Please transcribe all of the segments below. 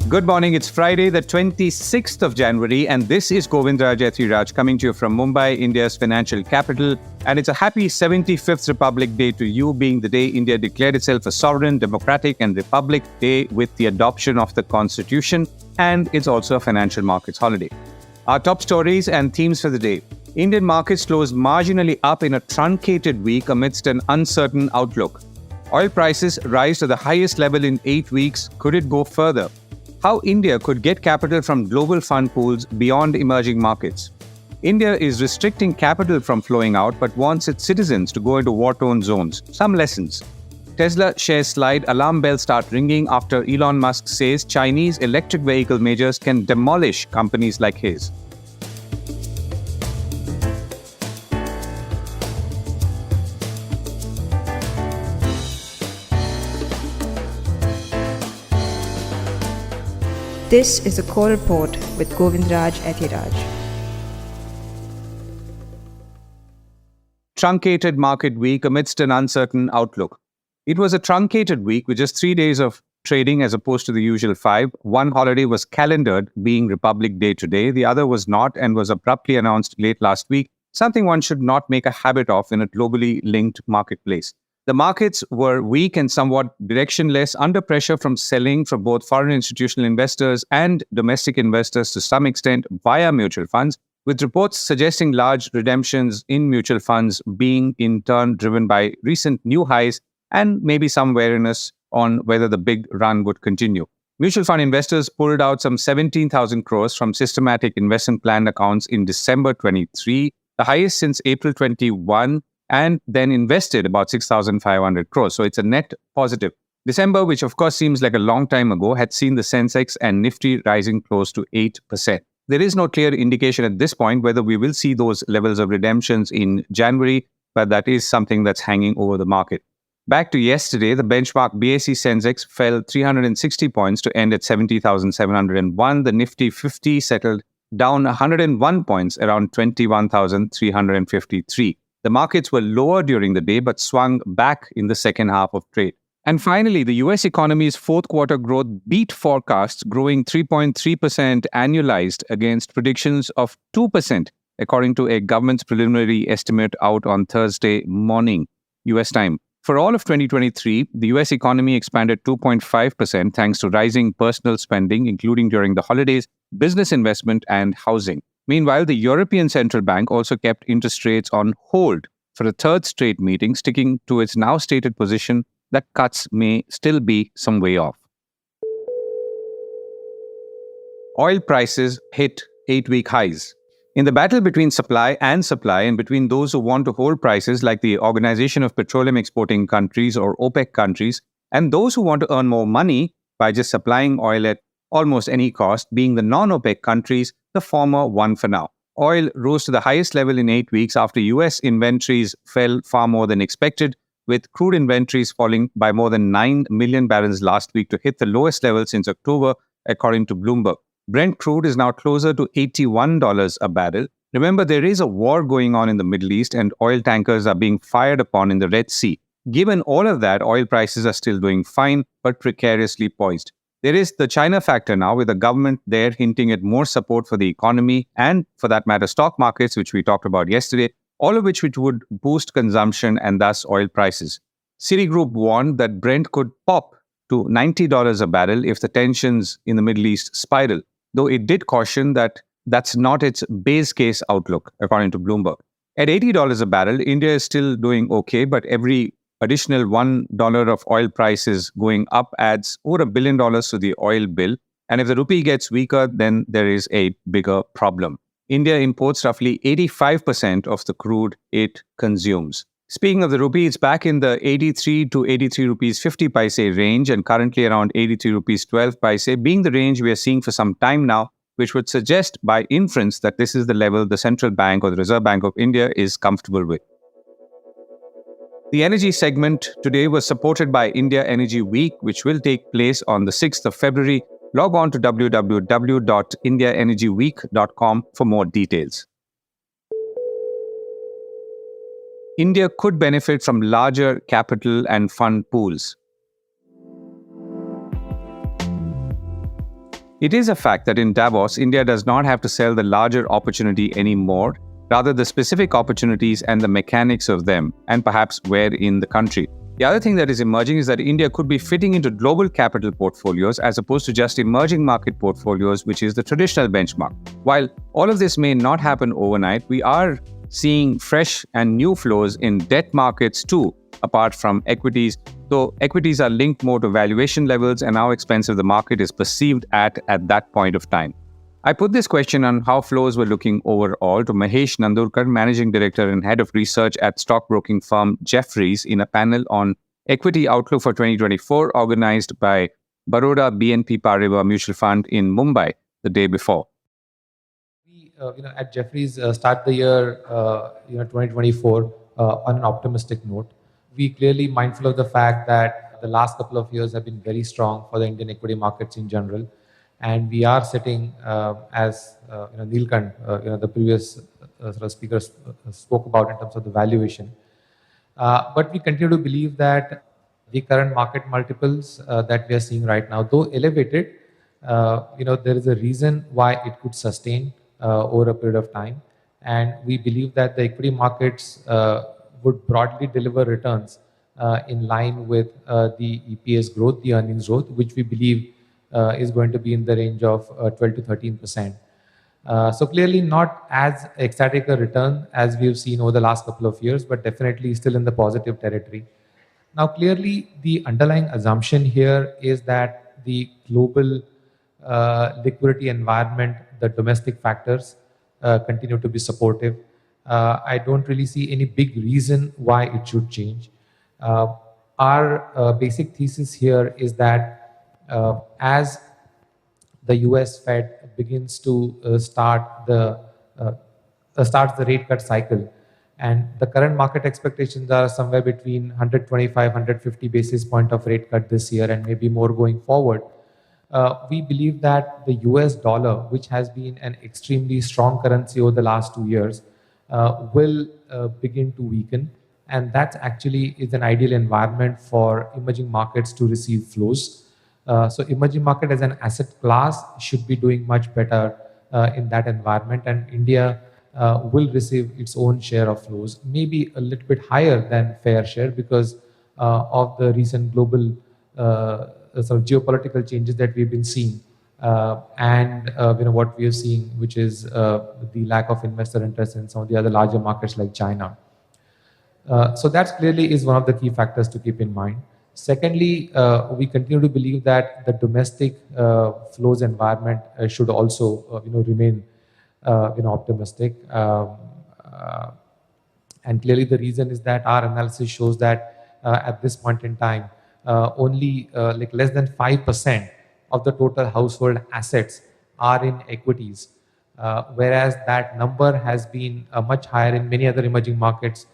Good morning. It's Friday, the 26th of January, and this is Govindraj Ethiraj coming to you from Mumbai, India's financial capital. And it's a happy 75th Republic Day to you, being the day India declared itself a sovereign, democratic, and republic day with the adoption of the Constitution. And it's also a financial markets holiday. Our top stories and themes for the day. Indian markets closed marginally up in a truncated week amidst an uncertain outlook. Oil prices rise to the highest level in 8 weeks. Could it go further? How India could get capital from global fund pools beyond emerging markets. India is restricting capital from flowing out but wants its citizens to go into war-torn zones. Some lessons. Tesla shares slide, alarm bells start ringing after Elon Musk says Chinese electric vehicle majors can demolish companies like his. This is a core report with Govindraj Ethiraj. Truncated market week amidst an uncertain outlook. It was a truncated week with just 3 days of trading as opposed to the usual 5. One holiday was calendared, being Republic Day today. The other was not and was abruptly announced late last week, something one should not make a habit of in a globally linked marketplace. The markets were weak and somewhat directionless, under pressure from selling from both foreign institutional investors and domestic investors to some extent via mutual funds, with reports suggesting large redemptions in mutual funds being in turn driven by recent new highs and maybe some wariness on whether the big run would continue. Mutual fund investors pulled out some 17,000 crores from systematic investment plan accounts in December 23, the highest since April 21, and then invested about 6,500 crores. So it's a net positive. December, which of course seems like a long time ago, had seen the Sensex and Nifty rising close to 8%. There is no clear indication at this point whether we will see those levels of redemptions in January, but that is something that's hanging over the market. Back to yesterday, the benchmark BSE Sensex fell 360 points to end at 70,701. The Nifty 50 settled down 101 points, around 21,353. The markets were lower during the day but swung back in the second half of trade. And finally, the US economy's fourth quarter growth beat forecasts, growing 3.3% annualized against predictions of 2%, according to a government's preliminary estimate out on Thursday morning, US time. For all of 2023, the US economy expanded 2.5% thanks to rising personal spending, including during the holidays, business investment, and housing. Meanwhile, the European Central Bank also kept interest rates on hold for a third straight meeting, sticking to its now stated position that cuts may still be some way off. Oil prices hit 8-week highs. In the battle between supply and between those who want to hold prices like the Organization of Petroleum Exporting Countries or OPEC countries, and those who want to earn more money by just supplying oil at almost any cost, being the non-OPEC countries, the former won for now. Oil rose to the highest level in 8 weeks after US inventories fell far more than expected, with crude inventories falling by more than 9 million barrels last week to hit the lowest level since October, according to Bloomberg. Brent crude is now closer to $81 a barrel. Remember, there is a war going on in the Middle East and oil tankers are being fired upon in the Red Sea. Given all of that, oil prices are still doing fine, but precariously poised. There is the China factor now, with the government there hinting at more support for the economy and, for that matter, stock markets, which we talked about yesterday, all of which would boost consumption and thus oil prices. Citigroup warned that Brent could pop to $90 a barrel if the tensions in the Middle East spiral, though it did caution that that's not its base case outlook, according to Bloomberg. At $80 a barrel, India is still doing okay, but every additional $1 of oil prices going up adds over $1 billion to the oil bill. And if the rupee gets weaker, then there is a bigger problem. India imports roughly 85% of the crude it consumes. Speaking of the rupee, it's back in the 83 to 83 rupees 50 paise range and currently around 83 rupees 12 paise, being the range we are seeing for some time now, which would suggest by inference that this is the level the central bank or the Reserve Bank of India is comfortable with. The energy segment today was supported by India Energy Week, which will take place on the 6th of February. Log on to www.indiaenergyweek.com for more details. India could benefit from larger capital and fund pools. It is a fact that in Davos, India does not have to sell the larger opportunity anymore, rather the specific opportunities and the mechanics of them, and perhaps where in the country. The other thing that is emerging is that India could be fitting into global capital portfolios as opposed to just emerging market portfolios, which is the traditional benchmark. While all of this may not happen overnight, we are seeing fresh and new flows in debt markets too, apart from equities, though equities are linked more to valuation levels and how expensive the market is perceived at that point of time. I put this question on how flows were looking overall to Mahesh Nandurkar, Managing Director and Head of Research at stockbroking firm Jeffries, in a panel on Equity Outlook for 2024 organized by Baroda BNP Paribas Mutual Fund in Mumbai the day before. We, at Jeffries, start the year, 2024 on an optimistic note. We clearly mindful of the fact that the last couple of years have been very strong for the Indian equity markets in general, and we are sitting as Neelkant, the previous sort of speakers spoke about in terms of the valuation. But we continue to believe that the current market multiples that we are seeing right now, though elevated, there is a reason why it could sustain over a period of time. And we believe that the equity markets would broadly deliver returns in line with the EPS growth, the earnings growth, which we believe is going to be in the range of 12 to 13%. So clearly not as ecstatic a return as we've seen over the last couple of years, but definitely still in the positive territory. Now, clearly the underlying assumption here is that the global liquidity environment, the domestic factors continue to be supportive. I don't really see any big reason why it should change. Our basic thesis here is that as the US Fed begins to starts the rate cut cycle, and the current market expectations are somewhere between 125, 150 basis point of rate cut this year and maybe more going forward. We believe that the US dollar, which has been an extremely strong currency over the last 2 years, will begin to weaken. And that actually is an ideal environment for emerging markets to receive flows. So emerging market as an asset class should be doing much better in that environment, and India will receive its own share of flows, maybe a little bit higher than fair share because of the recent global sort of geopolitical changes that we've been seeing, and what we are seeing, which is the lack of investor interest in some of the other larger markets like China. So that clearly is one of the key factors to keep in mind. Secondly, we continue to believe that the domestic flows environment should also remain optimistic. And clearly the reason is that our analysis shows that at this point in time, only like less than 5% of the total household assets are in equities, whereas that number has been much higher in many other emerging markets,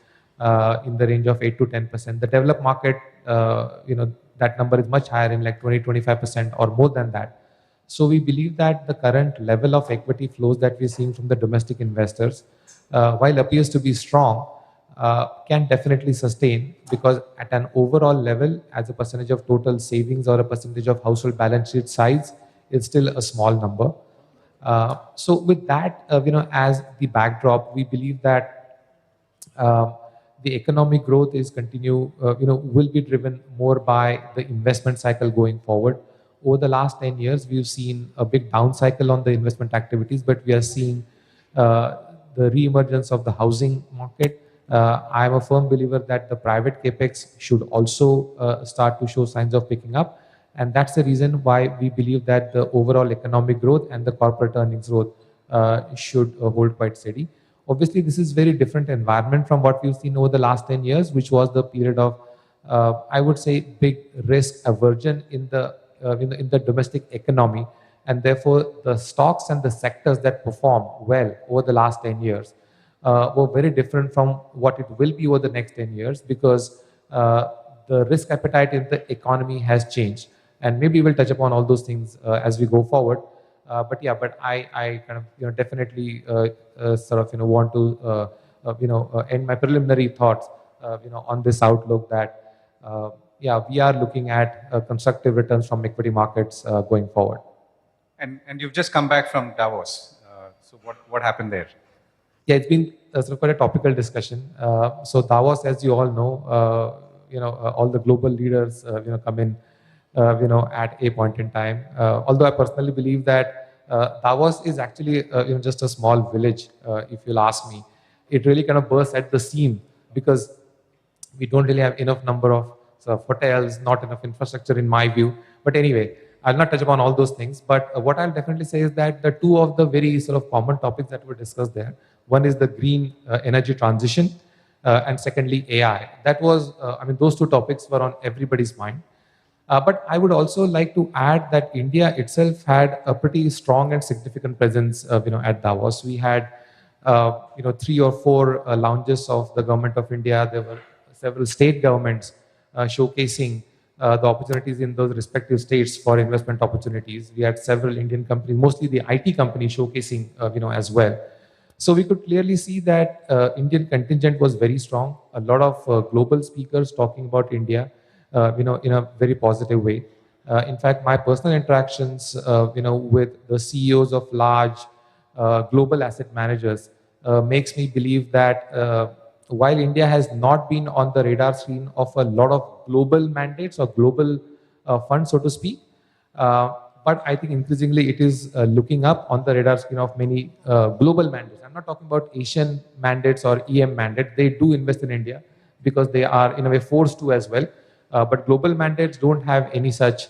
in the range of 8 to 10%. The developed market, that number is much higher in like 20-25% or more than that. So we believe that the current level of equity flows that we're seeing from the domestic investors, while appears to be strong, can definitely sustain, because at an overall level, as a percentage of total savings or a percentage of household balance sheet size, it's still a small number. So with that, as the backdrop, we believe that the economic growth is will be driven more by the investment cycle going forward. Over the last 10 years, we've seen a big down cycle on the investment activities, but we are seeing the re-emergence of the housing market. I am a firm believer that the private capex should also start to show signs of picking up. And that's the reason why we believe that the overall economic growth and the corporate earnings growth should hold quite steady. Obviously, this is very different environment from what we've seen over the last 10 years, which was the period of, I would say, big risk aversion in the domestic economy. And therefore, the stocks and the sectors that performed well over the last 10 years were very different from what it will be over the next 10 years, because the risk appetite in the economy has changed. And maybe we'll touch upon all those things as we go forward. But I kind of definitely sort of want to end my preliminary thoughts on this outlook that we are looking at constructive returns from equity markets going forward. And you've just come back from Davos. So what happened there? Yeah, it's been sort of quite a topical discussion. So Davos, as you all know, all the global leaders, come in, at a point in time. Although I personally believe that Davos is actually, just a small village, if you'll ask me. It really kind of bursts at the seam because we don't really have enough number of sort of hotels, not enough infrastructure in my view. But anyway, I'll not touch upon all those things. But what I'll definitely say is that the two of the very sort of common topics that were discussed there, one is the green energy transition, and secondly AI. That was, those two topics were on everybody's mind. But I would also like to add that India itself had a pretty strong and significant presence, at Davos. We had, 3 or 4 lounges of the government of India. There were several state governments showcasing the opportunities in those respective states for investment opportunities. We had several Indian companies, mostly the IT companies, showcasing, as well. So we could clearly see that Indian contingent was very strong. A lot of global speakers talking about India, in a very positive way. In fact, my personal interactions, with the CEOs of large global asset managers makes me believe that while India has not been on the radar screen of a lot of global mandates or global funds, so to speak, uh, but I think increasingly it is looking up on the radar screen of many global mandates. I'm not talking about Asian mandates or EM mandates. They do invest in India because they are in a way forced to as well. But global mandates don't have any such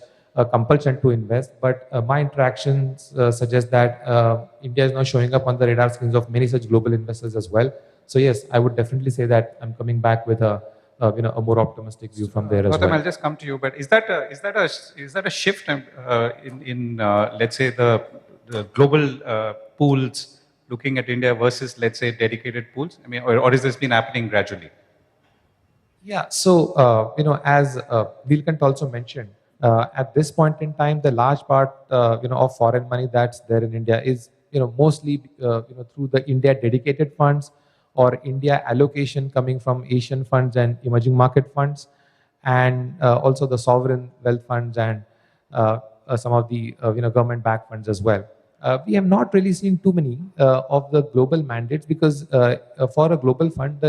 compulsion to invest. But my interactions suggest that India is now showing up on the radar screens of many such global investors as well. So yes, I would definitely say that I'm coming back with a more optimistic view from there as Gautam, well. I'll just come to you. But is that a shift in let's say the global pools looking at India versus, let's say, dedicated pools? I mean, or is this been happening gradually? Yeah. So, as Neelkant also mentioned, at this point in time, the large part, of foreign money that's there in India is, mostly, through the India dedicated funds or India allocation coming from Asian funds and emerging market funds, and also the sovereign wealth funds and some of the, government-backed funds as well. We have not really seen too many of the global mandates because for a global fund,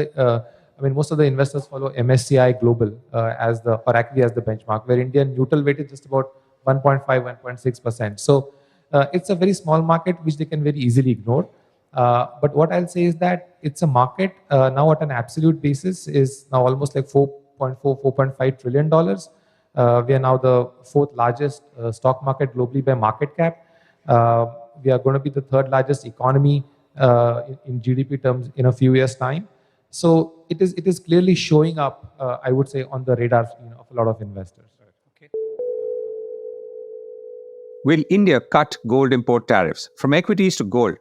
most of the investors follow MSCI Global or actually as the benchmark, where Indian neutral weight is just about 1.5, 1.6%. So it's a very small market which they can very easily ignore. But what I'll say is that it's a market now at an absolute basis is now almost like 4.4, $4.5 trillion. We are now the fourth largest stock market globally by market cap. We are going to be the third largest economy in GDP terms in a few years' time. So it is clearly showing up, I would say, on the radar of a lot of investors. Okay. Will India cut gold import tariffs from equities to gold?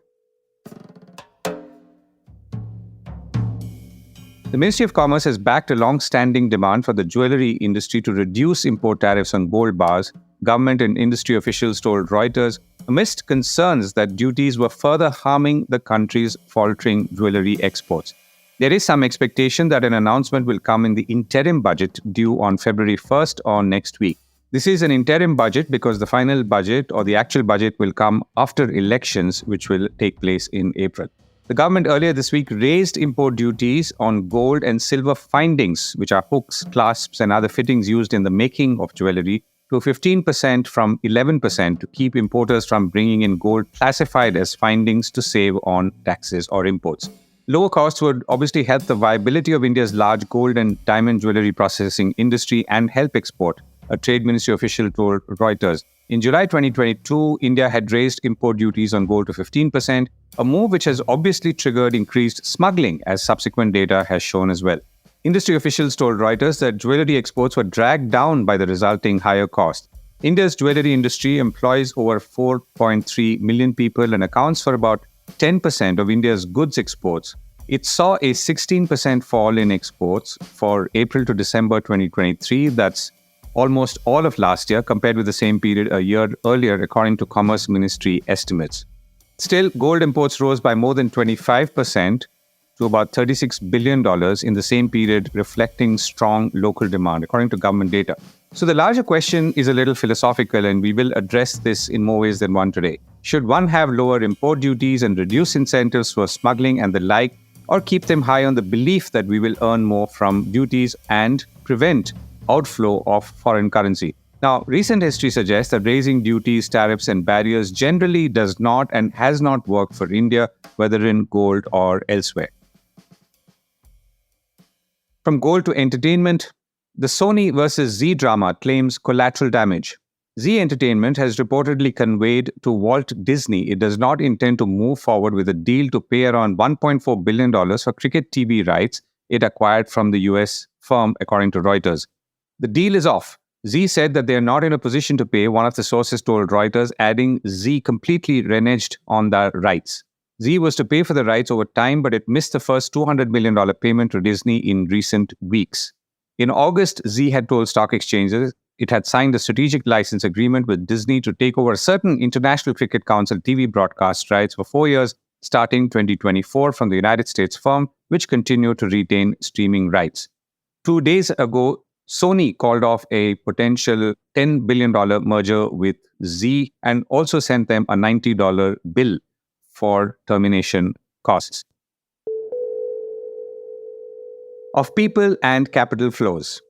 The Ministry of Commerce has backed a long-standing demand for the jewellery industry to reduce import tariffs on gold bars. Government and industry officials told Reuters, amidst concerns that duties were further harming the country's faltering jewellery exports. There is some expectation that an announcement will come in the interim budget due on February 1st or next week. This is an interim budget because the final budget or the actual budget will come after elections, which will take place in April. The government earlier this week raised import duties on gold and silver findings, which are hooks, clasps, and other fittings used in the making of jewellery, to 15% from 11% to keep importers from bringing in gold classified as findings to save on taxes or imports. Lower costs would obviously help the viability of India's large gold and diamond jewellery processing industry and help export, a trade ministry official told Reuters. In July 2022, India had raised import duties on gold to 15%, a move which has obviously triggered increased smuggling, as subsequent data has shown as well. Industry officials told Reuters that jewellery exports were dragged down by the resulting higher cost. India's jewellery industry employs over 4.3 million people and accounts for about 10% of India's goods exports. It saw a 16% fall in exports for April to December 2023. That's almost all of last year compared with the same period a year earlier, according to Commerce Ministry estimates. Still, gold imports rose by more than 25% to about $36 billion in the same period, reflecting strong local demand, according to government data. So the larger question is a little philosophical, and we will address this in more ways than one today. Should one have lower import duties and reduce incentives for smuggling and the like, or keep them high on the belief that we will earn more from duties and prevent outflow of foreign currency? Now, recent history suggests that raising duties, tariffs, and barriers generally does not and has not worked for India, whether in gold or elsewhere. From gold to entertainment, the Sony versus Zee drama claims collateral damage. Zee Entertainment has reportedly conveyed to Walt Disney it does not intend to move forward with a deal to pay around $1.4 billion for cricket TV rights it acquired from the US firm, according to Reuters. The deal is off. Zee said that they are not in a position to pay, one of the sources told Reuters, adding Zee completely reneged on the rights. Zee was to pay for the rights over time, but it missed the first $200 million payment to Disney in recent weeks. In August, Zee had told stock exchanges it had signed a strategic license agreement with Disney to take over certain International Cricket Council TV broadcast rights for 4 years, starting 2024 from the United States firm, which continued to retain streaming rights. 2 days ago, Sony called off a potential $10 billion merger with Zee and also sent them a $90 bill for termination costs. Of people and capital flows.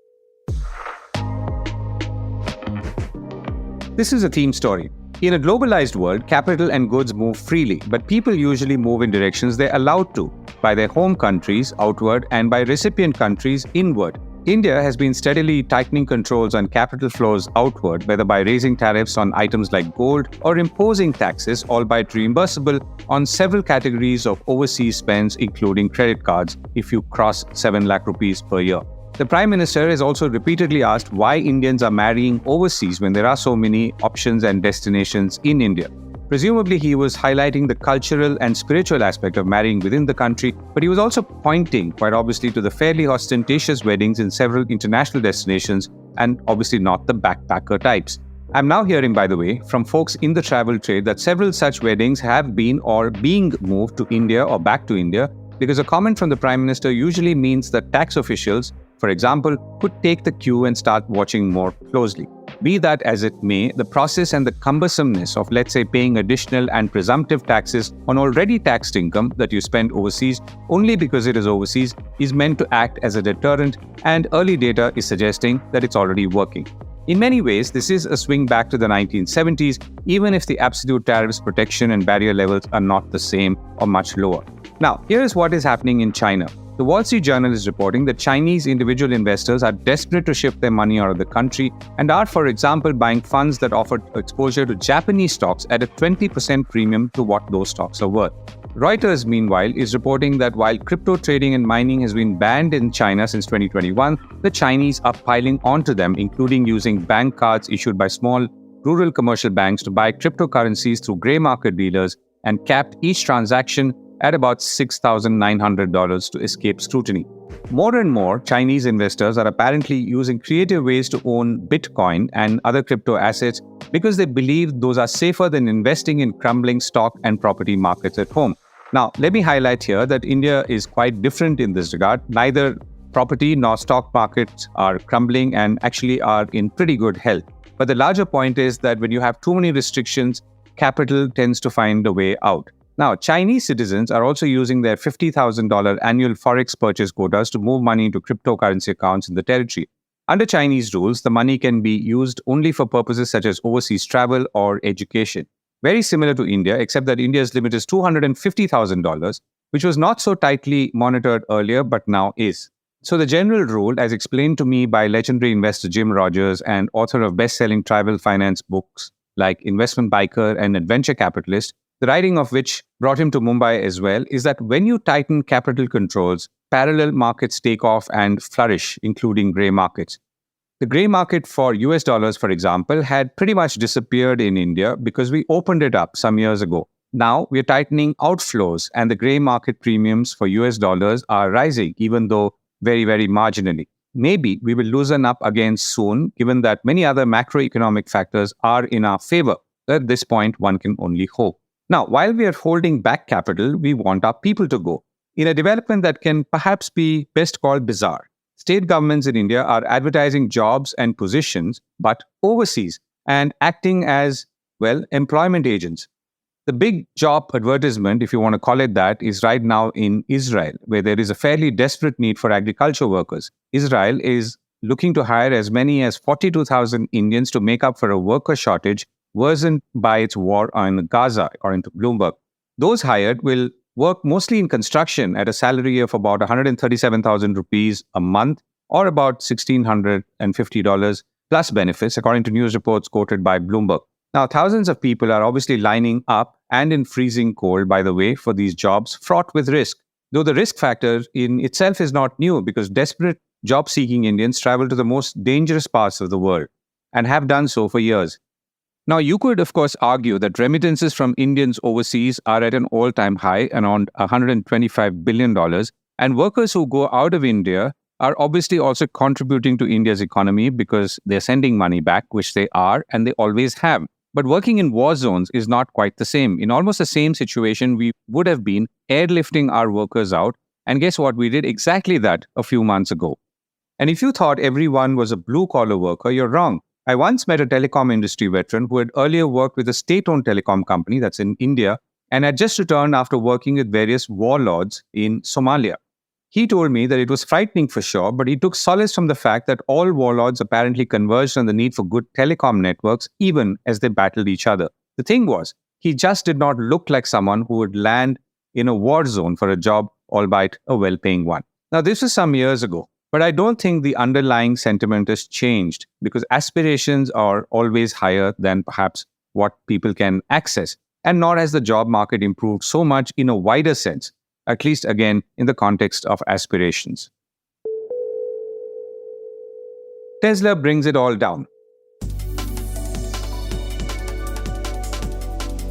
This is a theme story. In a globalized world, capital and goods move freely, but people usually move in directions they're allowed to, by their home countries outward and by recipient countries inward. India has been steadily tightening controls on capital flows outward, whether by raising tariffs on items like gold or imposing taxes, albeit reimbursable, on several categories of overseas spends, including credit cards, if you cross 7 lakh rupees per year. The Prime Minister has also repeatedly asked why Indians are marrying overseas when there are so many options and destinations in India. Presumably, he was highlighting the cultural and spiritual aspect of marrying within the country, but he was also pointing, quite obviously, to the fairly ostentatious weddings in several international destinations, and obviously not the backpacker types. I'm now hearing, by the way, from folks in the travel trade that several such weddings have been or being moved to India or back to India, because a comment from the Prime Minister usually means that tax officials, for example, could take the cue and start watching more closely. Be that as it may, the process and the cumbersomeness of, let's say, paying additional and presumptive taxes on already taxed income that you spend overseas only because it is overseas is meant to act as a deterrent, and early data is suggesting that it's already working. In many ways, this is a swing back to the 1970s, even if the absolute tariffs, protection, and barrier levels are not the same or much lower. Now, here is what is happening in China. The Wall Street Journal is reporting that Chinese individual investors are desperate to shift their money out of the country and are, for example, buying funds that offer exposure to Japanese stocks at a 20% premium to what those stocks are worth. Reuters, meanwhile, is reporting that while crypto trading and mining has been banned in China since 2021, the Chinese are piling onto them, including using bank cards issued by small rural commercial banks to buy cryptocurrencies through grey market dealers and capped each transaction at about $6,900 to escape scrutiny. More and more Chinese investors are apparently using creative ways to own Bitcoin and other crypto assets because they believe those are safer than investing in crumbling stock and property markets at home. Now, let me highlight here that India is quite different in this regard. Neither property nor stock markets are crumbling and actually are in pretty good health. But the larger point is that when you have too many restrictions, capital tends to find a way out. Now, Chinese citizens are also using their $50,000 annual forex purchase quotas to move money into cryptocurrency accounts in the territory. Under Chinese rules, the money can be used only for purposes such as overseas travel or education. Very similar to India, except that India's limit is $250,000, which was not so tightly monitored earlier, but now is. So the general rule, as explained to me by legendary investor Jim Rogers and author of best-selling travel finance books like Investment Biker and Adventure Capitalist, the writing of which brought him to Mumbai as well, is that when you tighten capital controls, parallel markets take off and flourish, including grey markets. The grey market for US dollars, for example, had pretty much disappeared in India because we opened it up some years ago. Now we're tightening outflows and the grey market premiums for US dollars are rising, even though very, very marginally. Maybe we will loosen up again soon, given that many other macroeconomic factors are in our favor. At this point, one can only hope. Now, while we are holding back capital, we want our people to go. in a development that can perhaps be best called bizarre. State governments in India are advertising jobs and positions, but overseas, and acting as, well, employment agents. The big job advertisement, if you want to call it that, is right now in Israel, where there is a fairly desperate need for agriculture workers. Israel is looking to hire as many as 42,000 Indians to make up for a worker shortage worsened by its war on Gaza, according to Bloomberg. Those hired will work mostly in construction at a salary of about 137,000 rupees a month, or about $1,650 plus benefits, according to news reports quoted by Bloomberg. Now, thousands of people are obviously lining up and in freezing cold, by the way, for these jobs fraught with risk. Though the risk factor in itself is not new, because desperate job-seeking Indians travel to the most dangerous parts of the world and have done so for years. Now, you could, of course, argue that remittances from Indians overseas are at an all-time high, around $125 billion, and workers who go out of India are obviously also contributing to India's economy because they're sending money back, which they are, and they always have. But working in war zones is not quite the same. In almost the same situation, we would have been airlifting our workers out, and guess what? We did exactly that a few months ago. And if you thought everyone was a blue-collar worker, you're wrong. I once met a telecom industry veteran who had earlier worked with a state-owned telecom company that's in India and had just returned after working with various warlords in Somalia. He told me that it was frightening for sure, but he took solace from the fact that all warlords apparently converged on the need for good telecom networks even as they battled each other. The thing was, he just did not look like someone who would land in a war zone for a job, albeit a well-paying one. Now, this was some years ago, but I don't think the underlying sentiment has changed because aspirations are always higher than perhaps what people can access, and nor has the job market improved so much in a wider sense, at least again in the context of aspirations. Tesla brings it all down.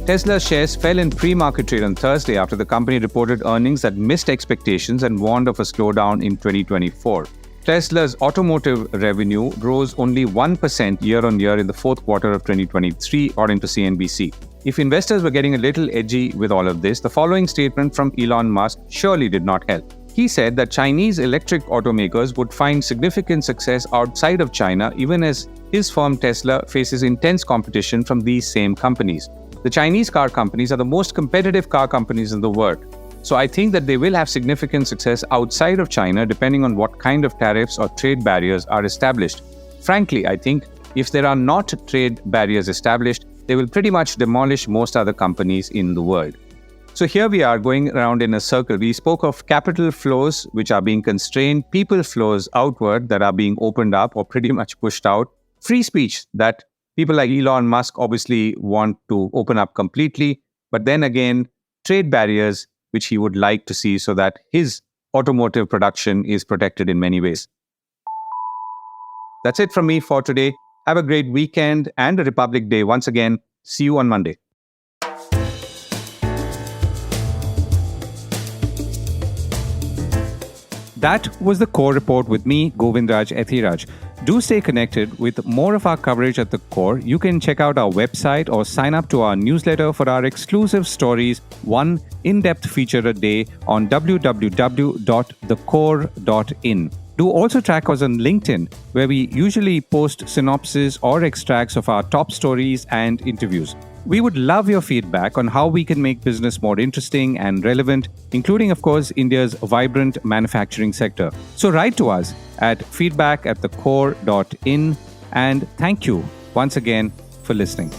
Tesla shares fell in pre-market trade on Thursday after the company reported earnings that missed expectations and warned of a slowdown in 2024. Tesla's automotive revenue rose only 1% year-on-year in the fourth quarter of 2023, according to CNBC. If investors were getting a little edgy with all of this, the following statement from Elon Musk surely did not help. He said that Chinese electric automakers would find significant success outside of China, even as his firm Tesla faces intense competition from these same companies. The Chinese car companies are the most competitive car companies in the world. So I think that they will have significant success outside of China depending on what kind of tariffs or trade barriers are established. Frankly, I think if there are not trade barriers established, they will pretty much demolish most other companies in the world. So here we are going around in a circle. We spoke of capital flows which are being constrained, people flows outward that are being opened up or pretty much pushed out, free speech that people like Elon Musk obviously want to open up completely, but then again, trade barriers which he would like to see so that his automotive production is protected in many ways. That's it from me for today. Have a great weekend and a Republic Day once again. See you on Monday. That was the Core Report with me, Govindraj Ethiraj. Do stay connected with more of our coverage at the Core. You can check out our website or sign up to our newsletter for our exclusive stories, one in-depth feature a day on www.thecore.in. Do also track us on LinkedIn, where we usually post synopses or extracts of our top stories and interviews. We would love your feedback on how we can make business more interesting and relevant, including, of course, India's vibrant manufacturing sector. So write to us at feedback@thecore.in, and thank you once again for listening.